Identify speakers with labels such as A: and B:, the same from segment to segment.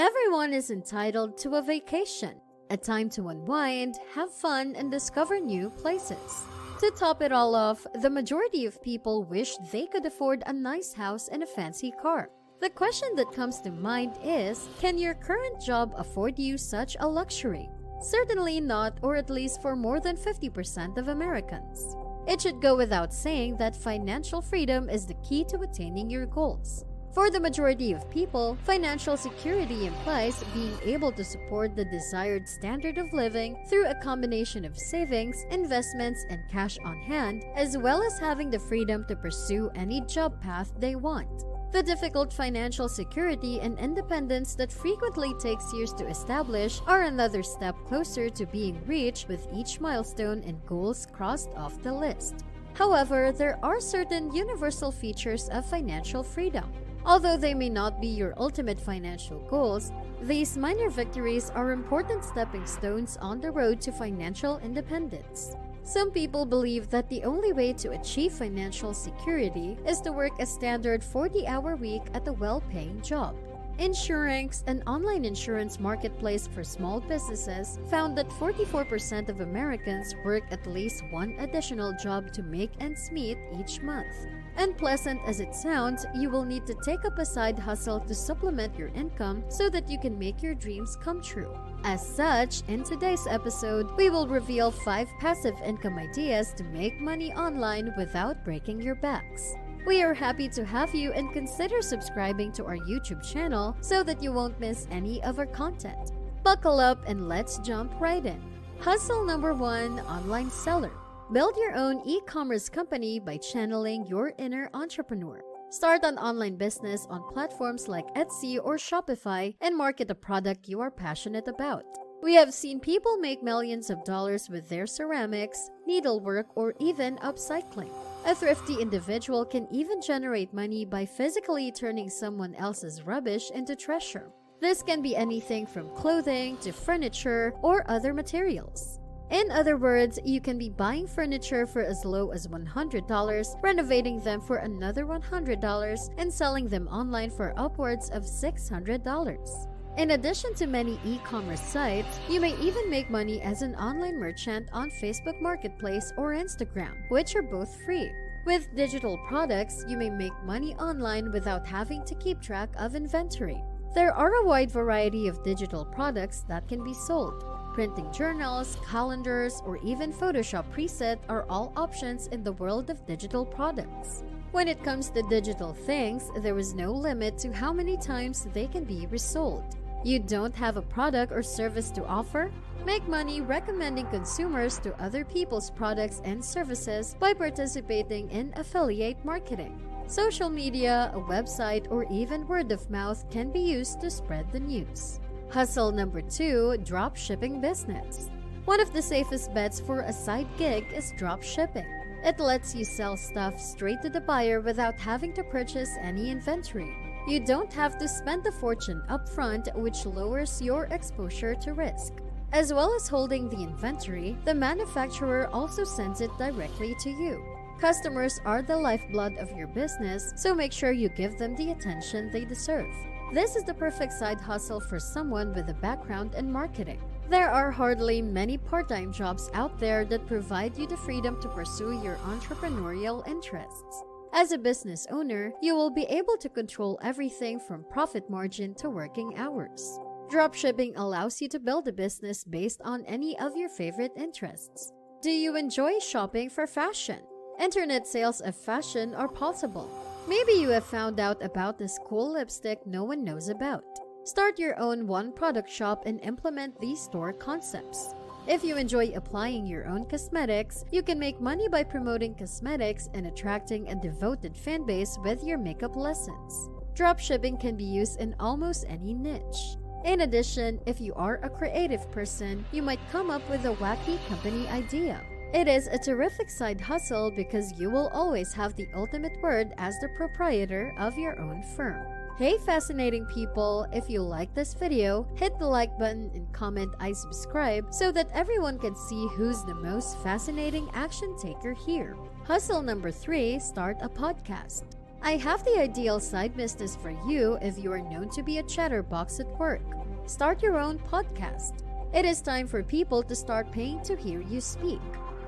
A: Everyone is entitled to a vacation, a time to unwind, have fun, and discover new places. To top it all off, the majority of people wish they could afford a nice house and a fancy car. The question that comes to mind is, can your current job afford you such a luxury? Certainly not, or at least for more than 50% of Americans. It should go without saying that financial freedom is the key to attaining your goals. For the majority of people, financial security implies being able to support the desired standard of living through a combination of savings, investments, and cash on hand, as well as having the freedom to pursue any job path they want. The difficult financial security and independence that frequently takes years to establish are another step closer to being reached with each milestone and goals crossed off the list. However, there are certain universal features of financial freedom. Although they may not be your ultimate financial goals, these minor victories are important stepping stones on the road to financial independence. Some people believe that the only way to achieve financial security is to work a standard 40-hour week at a well-paying job. Insurance, an online insurance marketplace for small businesses, found that 44% of Americans work at least one additional job to make ends meet each month. Unpleasant as it sounds, you will need to take up a side hustle to supplement your income so that you can make your dreams come true. As such, in today's episode, we will reveal 5 passive income ideas to make money online without breaking your backs. We are happy to have you and consider subscribing to our YouTube channel so that you won't miss any of our content. Buckle up and let's jump right in. Hustle number 1, online seller. Build your own e-commerce company by channeling your inner entrepreneur. Start an online business on platforms like Etsy or Shopify and market a product you are passionate about. We have seen people make millions of dollars with their ceramics, needlework, or even upcycling. A thrifty individual can even generate money by physically turning someone else's rubbish into treasure. This can be anything from clothing to furniture or other materials. In other words, you can be buying furniture for as low as $100, renovating them for another $100, and selling them online for upwards of $600. In addition to many e-commerce sites, you may even make money as an online merchant on Facebook Marketplace or Instagram, which are both free. With digital products, you may make money online without having to keep track of inventory. There are a wide variety of digital products that can be sold. Printing journals, calendars, or even Photoshop preset are all options in the world of digital products. When it comes to digital things, there is no limit to how many times they can be resold. You don't have a product or service to offer? Make money recommending consumers to other people's products and services by participating in affiliate marketing. Social media, a website, or even word of mouth can be used to spread the news. Hustle number 2, dropshipping business. One of the safest bets for a side gig is dropshipping. It lets you sell stuff straight to the buyer without having to purchase any inventory. You don't have to spend a fortune upfront, which lowers your exposure to risk. As well as holding the inventory, the manufacturer also sends it directly to you. Customers are the lifeblood of your business, so make sure you give them the attention they deserve. This is the perfect side hustle for someone with a background in marketing. There are hardly many part-time jobs out there that provide you the freedom to pursue your entrepreneurial interests. As a business owner, you will be able to control everything from profit margin to working hours. Dropshipping allows you to build a business based on any of your favorite interests. Do you enjoy shopping for fashion? Internet sales of fashion are possible. Maybe you have found out about this cool lipstick no one knows about. Start your own one-product shop and implement these store concepts. If you enjoy applying your own cosmetics, you can make money by promoting cosmetics and attracting a devoted fan base with your makeup lessons. Dropshipping can be used in almost any niche. In addition, if you are a creative person, you might come up with a wacky company idea. It is a terrific side hustle because you will always have the ultimate word as the proprietor of your own firm. Hey fascinating people, if you like this video, hit the like button and comment I subscribe so that everyone can see who's the most fascinating action taker here. Hustle number 3, start a podcast. I have the ideal side business for you if you are known to be a chatterbox at work. Start your own podcast. It is time for people to start paying to hear you speak.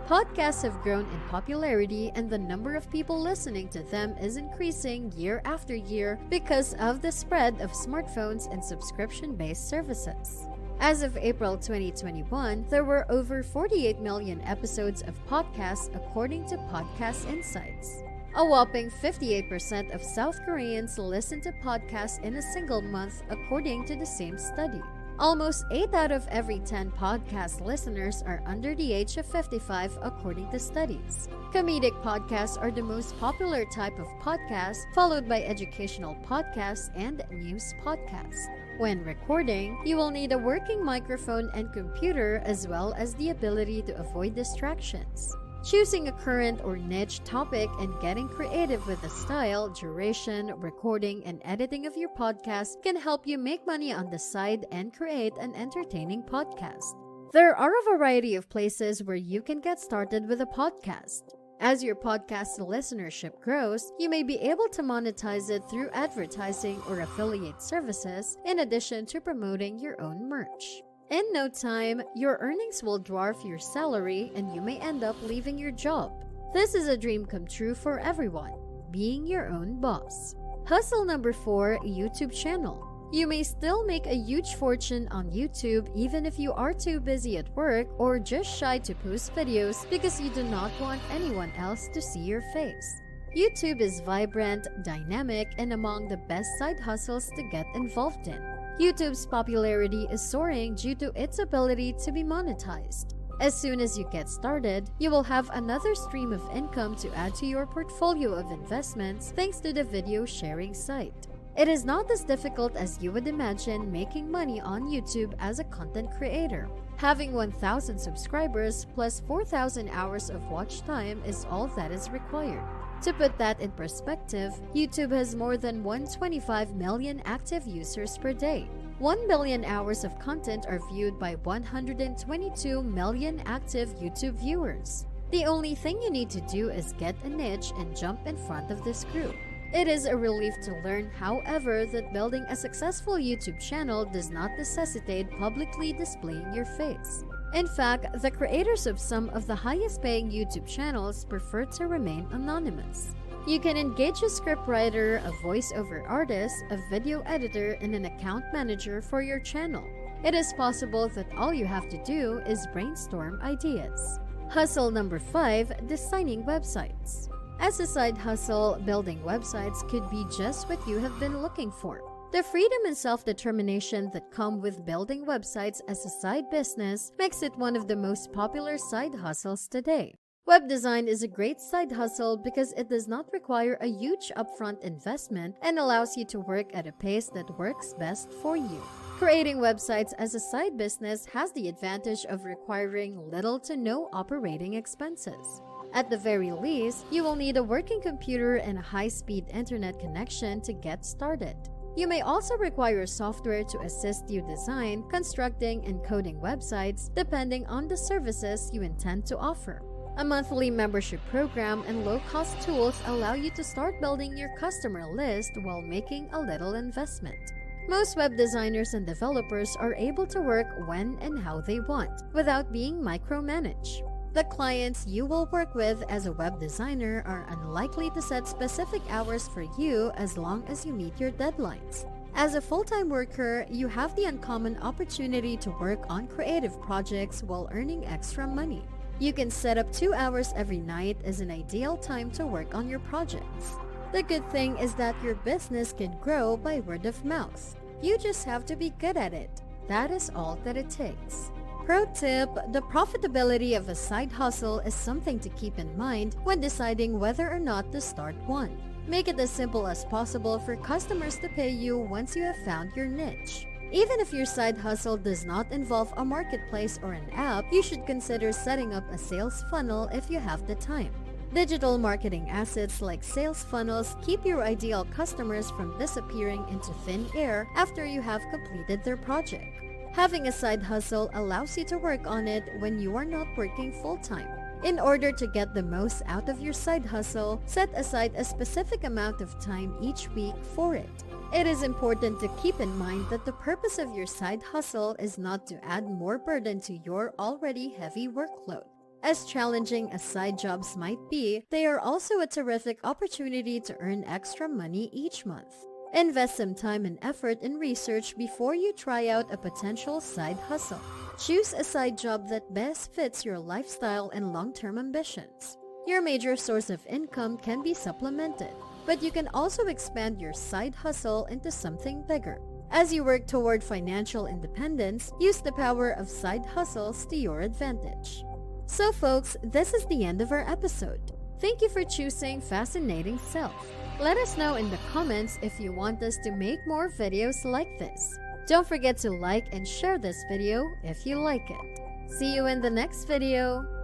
A: Podcasts have grown in popularity and the number of people listening to them is increasing year after year because of the spread of smartphones and subscription-based services. As of April 2021, there were over 48 million episodes of podcasts according to Podcast Insights. A whopping 58% of South Koreans listen to podcasts in a single month according to the same study. Almost 8 out of every 10 podcast listeners are under the age of 55 according to studies. Comedic podcasts are the most popular type of podcast, followed by educational podcasts and news podcasts. When recording, you will need a working microphone and computer as well as the ability to avoid distractions. Choosing a current or niche topic and getting creative with the style, duration, recording, and editing of your podcast can help you make money on the side and create an entertaining podcast. There are a variety of places where you can get started with a podcast. As your podcast listenership grows, you may be able to monetize it through advertising or affiliate services in addition to promoting your own merch. In no time, your earnings will dwarf your salary and you may end up leaving your job. This is a dream come true for everyone, being your own boss. Hustle number 4, YouTube channel. You may still make a huge fortune on YouTube even if you are too busy at work or just shy to post videos because you do not want anyone else to see your face. YouTube is vibrant, dynamic, and among the best side hustles to get involved in. YouTube's popularity is soaring due to its ability to be monetized. As soon as you get started, you will have another stream of income to add to your portfolio of investments thanks to the video sharing site. It is not as difficult as you would imagine making money on YouTube as a content creator. Having 1,000 subscribers plus 4,000 hours of watch time is all that is required. To put that in perspective, YouTube has more than 125 million active users per day. 1 billion hours of content are viewed by 122 million active YouTube viewers. The only thing you need to do is get a niche and jump in front of this group. It is a relief to learn, however, that building a successful YouTube channel does not necessitate publicly displaying your face. In fact, the creators of some of the highest-paying YouTube channels prefer to remain anonymous. You can engage a scriptwriter, a voiceover artist, a video editor, and an account manager for your channel. It is possible that all you have to do is brainstorm ideas. Hustle number 5, designing websites. As a side hustle, building websites could be just what you have been looking for. The freedom and self-determination that come with building websites as a side business makes it one of the most popular side hustles today. Web design is a great side hustle because it does not require a huge upfront investment and allows you to work at a pace that works best for you. Creating websites as a side business has the advantage of requiring little to no operating expenses. At the very least, you will need a working computer and a high-speed internet connection to get started. You may also require software to assist you design, constructing, and coding websites depending on the services you intend to offer. A monthly membership program and low-cost tools allow you to start building your customer list while making a little investment. Most web designers and developers are able to work when and how they want, without being micromanaged. The clients you will work with as a web designer are unlikely to set specific hours for you as long as you meet your deadlines. As a full-time worker, you have the uncommon opportunity to work on creative projects while earning extra money. You can set up 2 hours every night as an ideal time to work on your projects. The good thing is that your business can grow by word of mouth. You just have to be good at it. That is all that it takes. Pro tip: the profitability of a side hustle is something to keep in mind when deciding whether or not to start one. Make it as simple as possible for customers to pay you once you have found your niche. Even if your side hustle does not involve a marketplace or an app, you should consider setting up a sales funnel if you have the time. Digital marketing assets like sales funnels keep your ideal customers from disappearing into thin air after you have completed their project. Having a side hustle allows you to work on it when you are not working full-time. In order to get the most out of your side hustle, set aside a specific amount of time each week for it. It is important to keep in mind that the purpose of your side hustle is not to add more burden to your already heavy workload. As challenging as side jobs might be, they are also a terrific opportunity to earn extra money each month. Invest some time and effort in research before you try out a potential side hustle. Choose a side job that best fits your lifestyle and long-term ambitions. Your major source of income can be supplemented, but you can also expand your side hustle into something bigger. As you work toward financial independence, use the power of side hustles to your advantage. So folks, this is the end of our episode. Thank you for choosing Fascinating Self. Let us know in the comments if you want us to make more videos like this. Don't forget to like and share this video if you like it. See you in the next video.